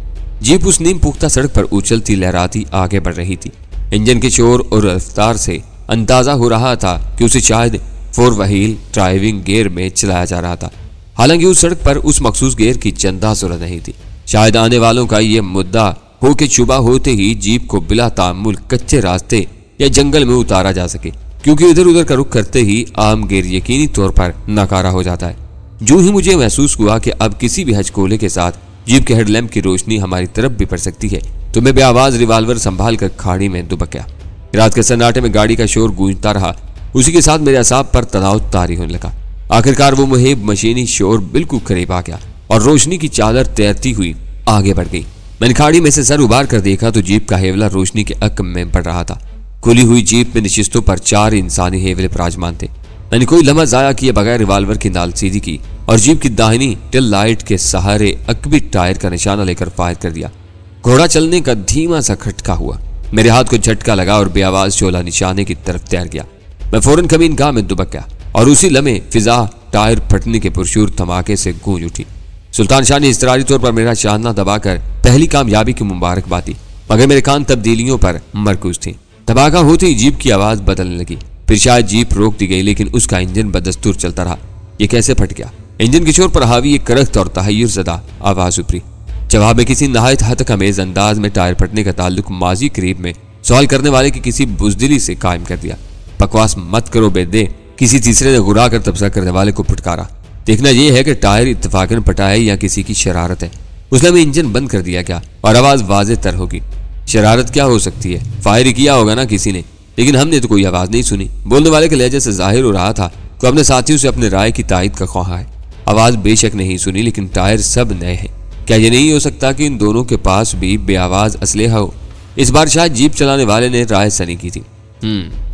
जीप उस नीम पुख्ता सड़क पर उछलती लहराती आगे बढ़ रही थी। इंजन के शोर और रफ्तार से अंदाजा हो रहा था कि उसे शायद 4 व्हील ड्राइविंग गियर में चलाया जा रहा था। हालांकि उस सड़क पर उस मखसूस गियर की चंदा जरूरत नहीं थी। शायद आने वालों का यह मुद्दा हो के शुबा होते ही जीप को बिला तामुल कच्चे रास्ते या जंगल में उतारा जा सके, क्योंकि इधर उधर का रुख करते ही आम गियर यकीनी तौर पर नाकारा हो जाता है। जो ही मुझे महसूस हुआ कि अब किसी भी हचकोले के साथ जीप के हेडलैम्प की रोशनी हमारी तरफ भी पड़ सकती है तो मैं बेआवाज रिवाल्वर संभाल कर खाड़ी में दुबक गया। रात के सन्नाटे में गाड़ी का शोर गूंजता रहा। उसी के साथ मेरे असाब पर तनाव तारी होने लगा। आखिरकार वो मुहेब मशीनी शोर बिल्कुल करीब आ गया और रोशनी की चादर तैरती हुई आगे बढ़ गई। मैंने खाड़ी में से सर उबार कर देखा तो जीप का हेवला रोशनी के अक्म में बढ़ रहा था। खुली हुई जीप में निशिस्तों पर 4 इंसानी हेवले विराजमान थे। मैंने कोई लम्हा जाया किए बगैर रिवाल्वर की नाल सीधी की और जीप की दाहिनी टेल लाइट के सहारे अकबी टायर का निशाना लेकर फायर कर दिया। घोड़ा चलने का धीमा सा खटका हुआ। मेरे हाथ को झटका लगा और बेआवाज शोला निशाने की तरफ तैर गया। मैं फौरन कमीन गाह में दुबक गया और उसी लम्हे फिजा टायर फटने के पुरशूर धमाके से गूंज उठी। सुल्तान शाह ने इस्तरारी तौर पर मेरा शाहना दबाकर पहली कामयाबी की मुबारकबाद दी, मगर मेरे कान तब्दीलियों पर मरकूज थे। धमाका होते ही जीप की आवाज बदलने लगी। फिर शायद जीप रोक दी गई, लेकिन उसका इंजन बदस्तूर चलता रहा। ये कैसे फट गया? इंजन के शोर पर हावी एक करख्त और तहय्युर ज़दा आवाज उपरी। जवाब में किसी नहायत हतकमेज अंदाज में टायर फटने का ताल्लुक माजी करीब में सवाल करने वाले की किसी बुजदिली से कायम कर दिया। बकवास मत करो बेदे, किसी तीसरे ने गुरा कर तबसरा करने वाले को फटकारा। देखना यह है कि टायर इत्तफाकन फटा है या किसी की शरारत है। उसने हमें इंजन बंद कर दिया क्या और आवाज वाज़ेह तर होगी। शरारत क्या हो सकती है? फायर ही किया होगा ना किसी ने, लेकिन हमने तो कोई आवाज नहीं सुनी। बोलने वाले के लहजे से जाहिर हो रहा था कि अपने साथियों से अपने राय की तायद का ख्वाहा है। आवाज बेशक नहीं सुनी, लेकिन टायर सब नए हैं। क्या ये नहीं हो सकता कि इन दोनों के पास भी बेआवाज असलेहा हो? इस बार शायद जीप चलाने वाले ने राय सनी की थी।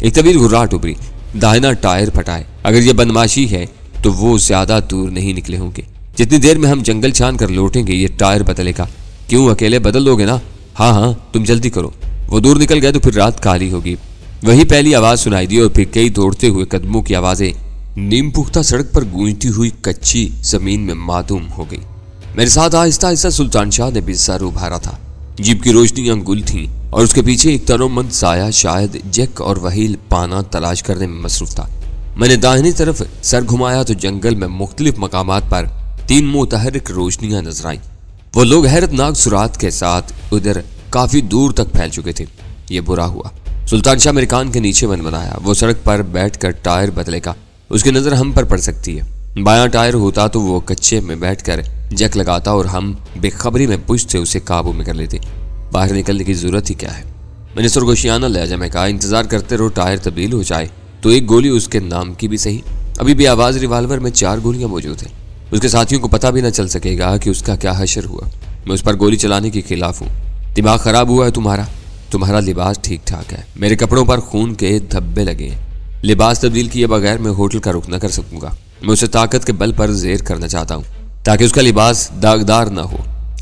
एक तवील घुर्राहट उभरी। दाहिना टायर फटा है। अगर ये बदमाशी है तो वो ज्यादा दूर नहीं निकले होंगे। जितनी देर में हम जंगल छान कर लौटेंगे ये टायर बदलेगा। क्यों, अकेले बदल लोगे ना? हाँ हाँ, तुम जल्दी करो। वो दूर निकल गए तो फिर रात काली होगी। वही पहली आवाज सुनाई दी और फिर कई दौड़ते हुए कदमों की आवाजें नीम पुख्ता सड़क पर गूंजती हुई कच्ची जमीन में मातूम हो गई। मेरे साथ आहिस्ता आहिस्ता सुल्तान शाह ने भी सर उभारा था। जीप की रोशनियां गुल थीं और उसके पीछे एक तनोमंद साया शायद जैक और वहील पाना तलाश करने में मसरूफ था। मैंने दाहिनी तरफ सर घुमाया तो जंगल में मुख्तलिफ मकामात पर 3 मुतहर्रिक रोशनियां नजर आईं। वो लोग हैरतनाक सुरात के साथ उधर काफी दूर तक फैल चुके थे। ये बुरा हुआ। सुल्तान शाह मेरे कान के नीचे मन बनाया। वो सड़क पर बैठकर टायर बदलेगा, उसकी नजर हम पर पड़ सकती है। बायां टायर होता तो वो कच्चे में बैठकर जैक लगाता और हम बेखबरी में पुश से उसे काबू में कर लेते। बाहर निकलने की जरूरत ही क्या है। मैंने सरगोशियाना लहजा में कहा, इंतजार करते रहो, टायर तब्दील हो जाए तो एक गोली उसके नाम की भी सही। अभी भी आवाज रिवाल्वर में 4 गोलियां मौजूद है। उसके साथियों को पता भी ना चल सकेगा कि उसका क्या हशर हुआ। मैं उस पर गोली चलाने के खिलाफ हूँ। दिमाग खराब हुआ है तुम्हारा लिबास ठीक ठाक है, मेरे कपड़ों पर खून के धब्बे लगे हैं। लिबास तब्दील किए बगैर मैं होटल का रुख न कर सकूंगा। मैं उसे ताकत के बल पर जेर करना चाहता हूँ ताकि उसका लिबास दागदार न हो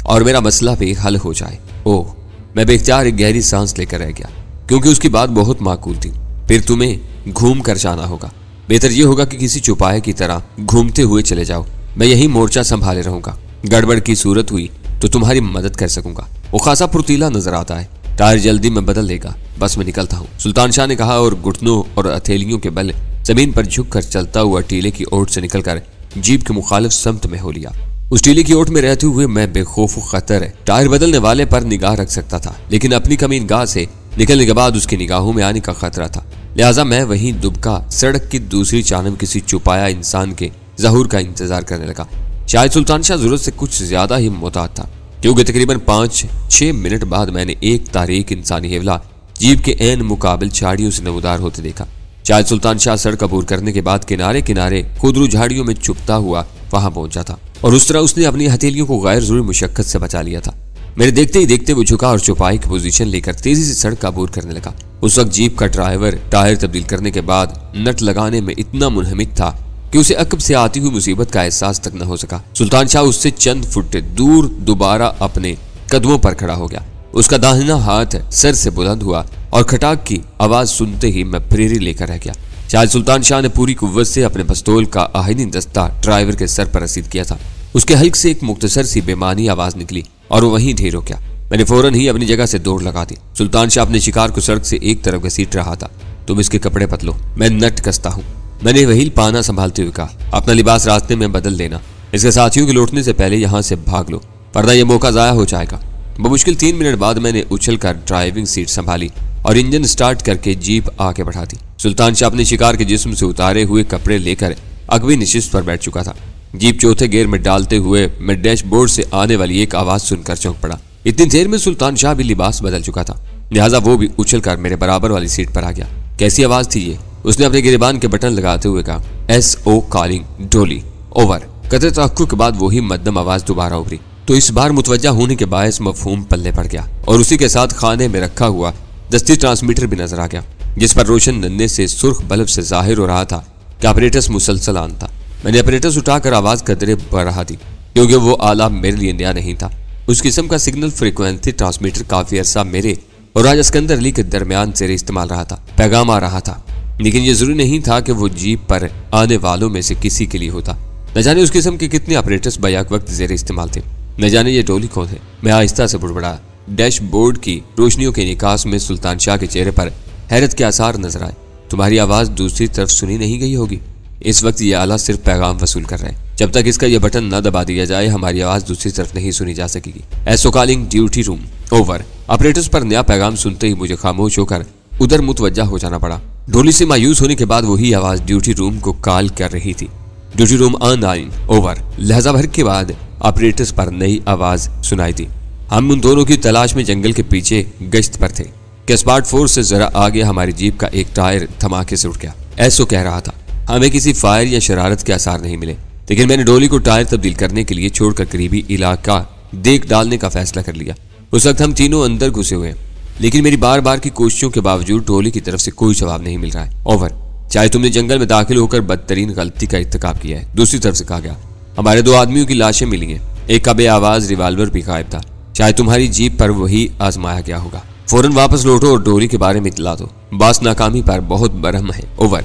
और मेरा मसला भी हल हो जाए। ओह, मैं बेख्तियार एक गहरी सांस लेकर रह गया क्योंकि उसकी बात बहुत माकूल थी। फिर तुम्हें घूम कर जाना होगा। बेहतर यह होगा कि किसी चौपाए की तरह घूमते हुए चले जाओ। मैं यही मोर्चा संभाले रहूंगा। गड़बड़ की सूरत हुई तो तुम्हारी मदद कर सकूंगा। वो खासा फुर्तीला नजर आता है। टायर जल्दी में बदल लेगा। बस मैं निकलता हूँ, सुल्तान शाह ने कहा और घुटनों और हथेलियों के बल जमीन पर झुककर चलता हुआ टीले की ओट से निकलकर जीप के मुखालिफ समत में हो लिया। उस टीले की ओट में रहते हुए मैं बेखौफ खतर टायर बदलने वाले पर निगाह रख सकता था, लेकिन अपनी कमीनगाह से निकलने के बाद उसकी निगाहों में आने का खतरा था। लिहाजा मैं वहीं दुबका सड़क की दूसरी जानब किसी छुपाया इंसान के ज़हूर का इंतजार करने लगा। शायद सुल्तान शाह जरूरत से कुछ ज्यादा ही मोहतात था क्योंकि तकरीबन 5-6 मिनट बाद मैंने एक तारीक इंसानी हेवला जीप के ऐन मुकाबिल झाड़ियों से नमूदार होते देखा। शायद सुल्तान शाह सड़क अबूर करने के बाद किनारे किनारे खुदरू झाड़ियों में छुपता हुआ वहां पहुंचा था और उस तरह उसने अपनी हथेलियों को गैर जरूरी मुशक्कत से बचा लिया था। मेरे देखते ही देखते वो झुका और चौपाई की पोजीशन लेकर तेजी से सड़क अबूर करने लगा। उस वक्त जीप का ड्राइवर टायर तब्दील करने के बाद नट लगाने में इतना मुनहमिक था कि उसे अकब से आती हुई मुसीबत का एहसास तक न हो सका। सुल्तान शाह उससे चंद फुट दूर दोबारा अपने कदमों पर खड़ा हो गया। उसका दाहिना हाथ सर से बुलंद हुआ और खटाक की आवाज सुनते ही मैं प्रेरी लेकर रह गया। शायद सुल्तान शाह ने पूरी कुव्वत से अपने पिस्तौल का आहिनी दस्ता ड्राइवर के सर पर रसीद किया था। उसके हल्क से एक मुख्तसर सी बेमानी आवाज निकली और वो वहीं ढेर हो गया। मैंने फौरन ही अपनी जगह से दौड़ लगा दी। सुल्तान शाह अपने शिकार को सड़क से एक तरफ घसीट रहा था। तुम इसके कपड़े बदलो, मैं नट कसता हूँ, मैंने वहील पाना संभालते हुए कहा। अपना लिबास रास्ते में बदल लेना, इसके साथियों के लौटने से पहले यहाँ से भाग लो, वरना यह मौका जाया हो जाएगा। बमुश्किल 3 मिनट बाद मैंने उछलकर ड्राइविंग सीट संभाली और इंजन स्टार्ट करके जीप आगे बढ़ा दी। सुल्तान शाह अपने शिकार के जिस्म से उतारे हुए कपड़े लेकर अगवी निशिस्त पर बैठ चुका था। जीप चौथे गियर में डालते हुए मैं डैशबोर्ड से आने वाली एक आवाज सुनकर चौंक पड़ा। इतनी देर में सुल्तान शाह भी लिबास बदल चुका था, लिहाजा वो भी उछलकर मेरे बराबर वाली सीट पर आ गया। कैसी आवाज थी ये? उसने अपने गिरेबान के बटन लगाते हुए कहा, SO कॉलिंग डोली ओवर। कतरे तहक्कुक के बाद वही मध्यम आवाज दोबारा उभरी तो इस बार मुतवज्जा होने के बायस मफहूम पल्ले पड़ गया और उसी के साथ खाने में रखा हुआ दस्ती ट्रांसमीटर भी नजर आ गया जिस पर रोशन नन्हे से सुर्ख बल्ब से जाहिर हो रहा था कि ऑपरेटर्स मुसलसल ऑन था। मैंने ऑपरेटर्स उठाकर आवाज कदरे बढ़ा दी क्योंकि वो आला मेरे लिए नया नहीं था। उस किस्म का सिग्नल फ्रीक्वेंसी ट्रांसमीटर काफी अरसा मेरे और राजा सिकंदर अली के दरमियान से इस्तेमाल रहा था। पैगाम आ रहा था, लेकिन ये जरूरी नहीं था कि वो जीप पर आने वालों में से किसी के लिए होता। न जाने उस किस्म के कितने ऑपरेटर्स बैक वक्त जेर इस्तेमाल थे। न जाने ये डोली कौन है। मैं आहिस्ता से बुड़बड़ाया। डैशबोर्ड की रोशनियों के निकास में सुल्तान शाह के चेहरे पर हैरत के आसार नजर आए। तुम्हारी आवाज दूसरी तरफ सुनी नहीं गई होगी। इस वक्त ये आला सिर्फ पैगाम वसूल कर रहे हैं। जब तक इसका यह बटन न दबा दिया जाए हमारी आवाज दूसरी तरफ नहीं सुनी जा सकेगी। SO calling duty room over. Operators पर नया पैगाम सुनते ही मुझे खामोश होकर उधर मुतवज्जा हो जाना पड़ा। डोली से मायूस होने के बाद वही आवाज ड्यूटी रूम को कॉल कर रही थी। Duty room online over. लहजा भर के बाद ऑपरेटर्स पर नई आवाज सुनाई दी। हम उन दोनों की तलाश में जंगल के पीछे गश्त पर थे कि स्पार्ट फोर्स से जरा आगे हमारी जीप का एक टायर धमाके से उठ गया। SO कह रहा था। हमें किसी फायर या शरारत के आसार नहीं मिले, लेकिन मैंने डोली को टायर तब्दील करने के लिए छोड़कर करीबी इलाका देख डालने का फैसला कर लिया। उस वक्त हम तीनों अंदर घुसे हुए हैं, लेकिन मेरी बार बार की कोशिशों के बावजूद डोली की तरफ से कोई जवाब नहीं मिल रहा है। ओवर। चाहे तुमने जंगल में दाखिल होकर बदतरीन गलती का इर्तिकाब किया है। दूसरी तरफ से कहा गया, हमारे 2 आदमियों की लाशें मिली हैं, एक का बेआवाज रिवाल्वर भी गायब था। शायद तुम्हारी जीप पर वही आजमाया गया होगा। फौरन वापस लौटो और डोली के बारे में इतला दो। बास नाकामी पर बहुत बरहम है। ओवर।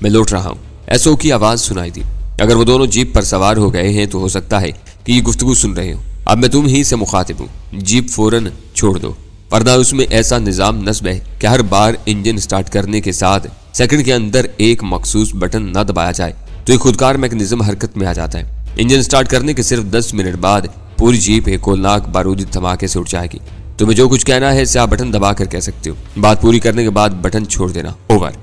मैं लौट रहा हूँ। एसओ की आवाज सुनाई दी। अगर वो दोनों जीप पर सवार हो गए हैं तो हो सकता है कि ये गुफ्तगू सुन रहे हो। अब मैं तुम ही से मुखातिब हूँ, जीप फौरन छोड़ दो, वरना उसमें ऐसा निजाम नस्ब है कि हर बार इंजन स्टार्ट करने के साथ सेकंड के अंदर एक मखसूस बटन न दबाया जाए तो एक खुदकार मैकेनिज्म हरकत में आ जाता है। इंजन स्टार्ट करने के सिर्फ 10 मिनट बाद पूरी जीप एक कोलनाक बारूदी धमाके से उठ जाएगी। तुम्हें जो कुछ कहना है इसे आप बटन दबा कर कह सकते हो। बात पूरी करने के बाद बटन छोड़ देना। ओवर।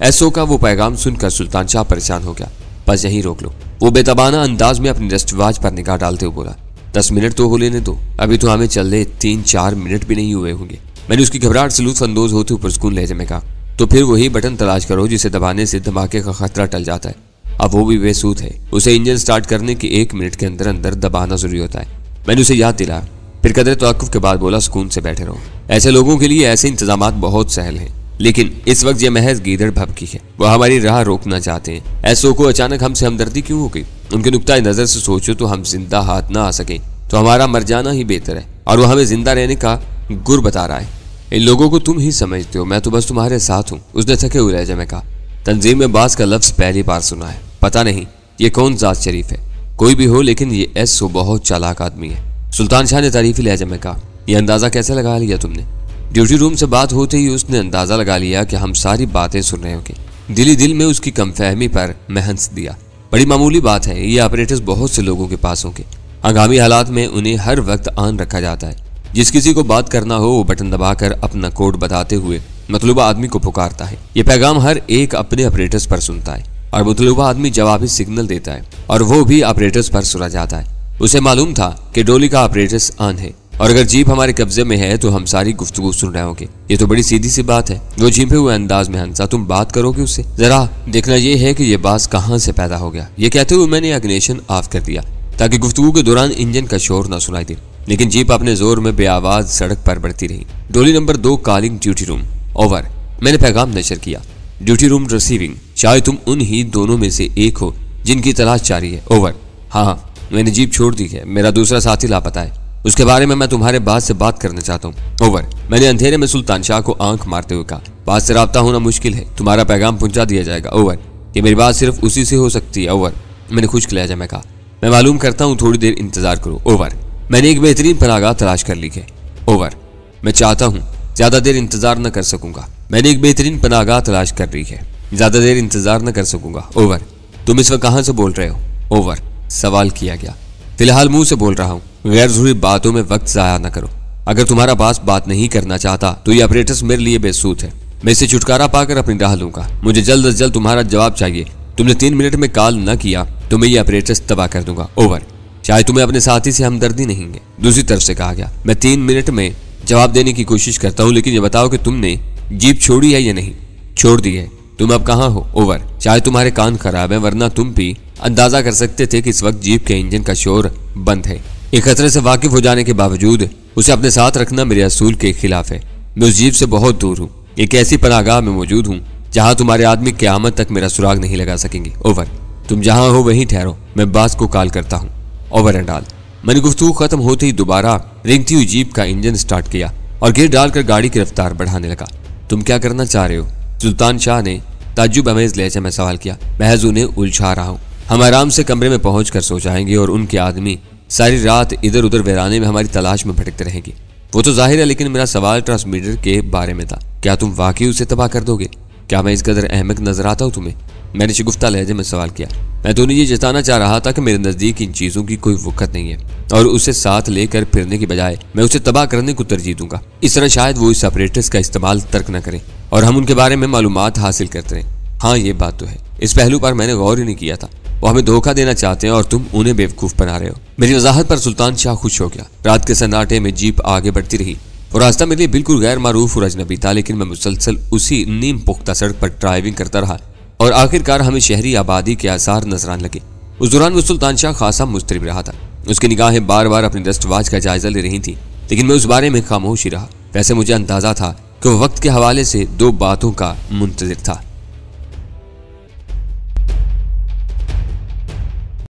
एसओ का वो पैगाम सुनकर सुल्तान शाह परेशान हो गया। बस यहीं रोक लो, वो बेतबाना अंदाज में अपनी रिस्ट वॉच पर निगाह डालते हुए बोला। 10 मिनट तो हो लेने दो, अभी तो हमें चल रहे 3-4 मिनट भी नहीं हुए होंगे। मैंने उसकी घबराहट से लुत्फ अंदोज होते हुए पुरस्कून लहजे में कहा, तो फिर वही बटन तलाश करो जिसे दबाने से धमाके का खतरा टल जाता है। अब वो भी बेसूद है, उसे इंजन स्टार्ट करने के 1 मिनट के अंदर अंदर दबाना जरूरी होता है। मैंने उसे याद दिलाया, फिर कदर तवक्कुफ के बाद बोला, सुकून से बैठे रहो। ऐसे लोगों के लिए ऐसे इंतजामात बहुत सहल हैं, लेकिन इस वक्त ये महज गीदड़ भभकी है। वो हमारी राह रोकना चाहते हैं। एसओ को अचानक हमसे हमदर्दी क्यों हो गई? उनके नुक्ता नजर से सोचो तो हम जिंदा हाथ ना आ सके तो हमारा मर जाना ही बेहतर है, और वो हमें जिंदा रहने का गुर बता रहा है। इन लोगों को तुम ही समझते हो, मैं तो बस तुम्हारे साथ हूँ। उसने थके हुए लहजे में कहा, तंजीम में बास का लफ्ज पहली बार सुना है। पता नहीं ये कौन जात शरीफ है, कोई भी हो, लेकिन ये एसओ बहुत चालाक आदमी है। सुल्तान शाह ने तारीफी लहजे में कहा, यह अंदाजा कैसे लगा लिया तुमने? ड्यूटी रूम से बात होते ही उसने अंदाजा लगा लिया कि हम सारी बातें सुन रहे होंगे। दिली दिल में उसकी कमफहमी पर मैं हंस दिया। बड़ी मामूली बात है, ये ऑपरेटर्स बहुत से लोगों के पास होंगे। हंगामी हालात में उन्हें हर वक्त आन रखा जाता है। जिस किसी को बात करना हो वो बटन दबाकर अपना कोड बताते हुए मतलूबा आदमी को पुकारता है। ये पैगाम हर एक अपने ऑपरेटर्स पर सुनता है और मतलूबा आदमी जवाबी सिग्नल देता है और वो भी ऑपरेटर्स पर सुना जाता है। उसे मालूम था कि डोली का ऑपरेटर्स ऑन है और अगर जीप हमारे कब्जे में है तो हम सारी गुफ्तगू सुन रहे होंगे। ये तो बड़ी सीधी सी बात है। वो झिंपे हुए अंदाज में हंसा, तुम बात करोगे उससे? जरा देखना ये है कि ये बात कहाँ से पैदा हो गया। ये कहते हुए मैंने इग्निशन ऑफ कर दिया ताकि गुफ्तगू के दौरान इंजन का शोर न सुनाई दे, लेकिन जीप अपने जोर में बेआवाज सड़क पर बढ़ती रही। डोली number 2 calling duty room. Over. मैंने पैगाम नशर किया, ड्यूटी रूम रिसीविंग। शायद तुम उन ही दोनों में से एक हो जिनकी तलाश जारी है। ओवर। हाँ, मैंने जीप छोड़ दी है, मेरा दूसरा साथी लापता है, उसके बारे में मैं तुम्हारे बात से बात करना चाहता हूँ। ओवर। मैंने अंधेरे में सुल्तान शाह को आंख मारते हुए कहा, बात से राब्ता होना मुश्किल है, तुम्हारा पैगाम पहुंचा दिया जाएगा। ओवर। ये मेरी बात सिर्फ उसी से हो सकती है। ओवर। मैंने खुश्क लहजा में कहा, मैं मालूम करता हूँ, थोड़ी देर इंतजार करो। ओवर। मैंने एक बेहतरीन पनाहगाह तलाश कर ली है। ओवर। मैं चाहता हूँ, ज्यादा देर इंतजार न कर सकूंगा। मैंने एक बेहतरीन पनाहगाह तलाश कर ली है, ज्यादा देर इंतजार न कर सकूंगा। ओवर। तुम इस वक्त कहाँ से बोल रहे हो? ओवर। सवाल किया गया। फिलहाल मुंह से बोल रहा हूँ, गैर जरूरी बातों में वक्त जाया न करो। अगर तुम्हारा बास बात नहीं करना चाहता तो ये ऑपरेटर्स मेरे लिए बेसूद है। मैं इससे छुटकारा पाकर अपनी राह लूंगा। मुझे जल्द से जल्द तुम्हारा जवाब चाहिए। तुमने 3 मिनट में कॉल न किया तो मैं ये ऑपरेटर्स तबाह कर दूंगा। ओवर। शायद तुम्हें अपने साथी से हमदर्दी नहीं है। दूसरी तरफ से कहा गया, मैं 3 मिनट में जवाब देने की कोशिश करता हूँ, लेकिन ये बताओ कि तुमने जीप छोड़ी है या नहीं? छोड़ दी है। तुम अब कहाँ हो? ओवर। शायद तुम्हारे कान खराब है, वरना तुम भी अंदाजा कर सकते थे कि इस वक्त जीप के इंजन का शोर बंद है। एक खतरे से वाकिफ हो जाने के बावजूद उसे अपने साथ रखना मेरे असूल के खिलाफ है। मैं उस जीप से बहुत दूर हूँ, एक ऐसी पनाहगाह में मौजूद हूँ जहाँ तुम्हारे आदमी क़यामत तक मेरा सुराग नहीं लगा सकेंगे। ओवर। तुम जहाँ हो वहीं ठहरो, मैं बास को कॉल करता हूँ। Over and all. मैंने गुफ्तगू खत्म होते ही दोबारा रेंगती हुई जीप का इंजन स्टार्ट किया और गियर डालकर गाड़ी की रफ्तार बढ़ाने लगा। तुम क्या करना चाह रहे हो? सुल्तान शाह ने ताज्जुब अमेज लहजे में सवाल किया। महज उन्हें उलझा रहा हूँ। हम आराम से कमरे में पहुंचकर सो जाएंगे और उनके आदमी सारी रात इधर उधर वीराने में हमारी तलाश में भटकते रहेंगे। वो तो जाहिर है, लेकिन मेरा सवाल ट्रांसमीटर के बारे में था। क्या तुम वाकई उसे तबाह कर दोगे? क्या मैं इस कदर अहमक नजर आता हूँ तुम्हें? मैंने शगुफ्ता लहजे में सवाल किया। मैं तो उन्हें ये जताना चाह रहा था कि मेरे नजदीक इन चीजों की कोई वक़्त नहीं है और उसे साथ लेकर फिरने की बजाय मैं उसे तबाह करने को तरजीह दूंगा। इस तरह शायद वो इस ऑपरेटर्स का इस्तेमाल तर्क न करें और हम उनके बारे में मालूमात हासिल करते रहें। हाँ, ये बात तो है, इस पहलू पर मैंने गौर ही नहीं किया था। वो हमें धोखा देना चाहते हैं और तुम उन्हें बेवकूफ बना रहे हो। मेरी वजाहत पर सुल्तान शाह खुश हो गया। रात के सन्नाटे में जीप आगे बढ़ती रही और रास्ता मेरे लिए बिल्कुल गैर मारूफ और अजनबी था, लेकिन मैं मुसलसल उसी नीम पुख्ता सड़क पर ड्राइविंग करता रहा और आखिरकार हमें शहरी आबादी के आसार नजर आने लगे। उस दौरान वो सुल्तान शाह खासा मुस्तरिब रहा था। उसकी निगाहें बार बार अपनी रिस्ट वॉच का जायजा ले रही थी, लेकिन मैं उस बारे में खामोश ही रहा। वैसे मुझे अंदाजा था कि वो वक्त के हवाले से 2 बातों का मुंतजिर था।